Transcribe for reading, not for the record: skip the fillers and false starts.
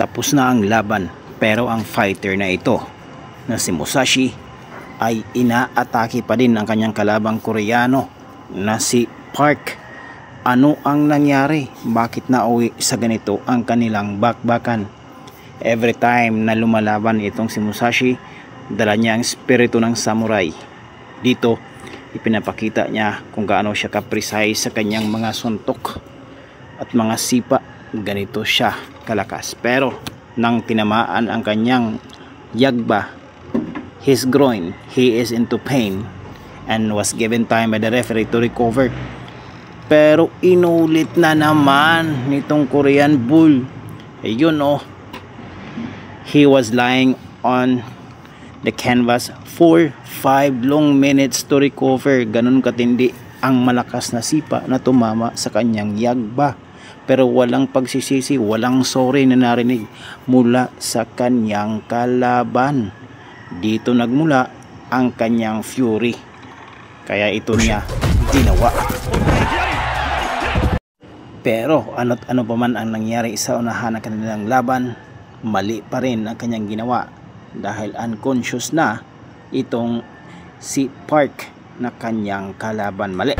Tapos na ang laban, pero ang fighter na ito na si Musashi ay inaatake pa din ang kanyang kalabang Koreano na si Park. Ano ang nangyari? Bakit nauwi sa ganito ang kanilang bakbakan? Every time na lumalaban itong si Musashi, dala niya ang espiritu ng samurai. Dito, ipinapakita niya kung gaano siya ka-precise sa kanyang mga suntok at mga sipa. Ganito siya kalakas. Pero nang tinamaan ang kanyang yagba, his groin, he is into pain and was given time by the referee to recover. Pero inulit na naman nitong Korean Bull. Ayun oh, he was lying on the canvas for 5 long minutes to recover. Ganun katindi ang malakas na sipa na tumama sa kanyang yagba. Pero walang pagsisisi, walang sorry na narinig mula sa kanyang kalaban. Dito nagmula ang kanyang fury. Kaya ito niya ginawa. Pero ano't ano pa man ang nangyari sa unahan ng kanilang laban, mali pa rin ang kanyang ginawa. Dahil unconscious na itong si Park na kanyang kalaban. Mali.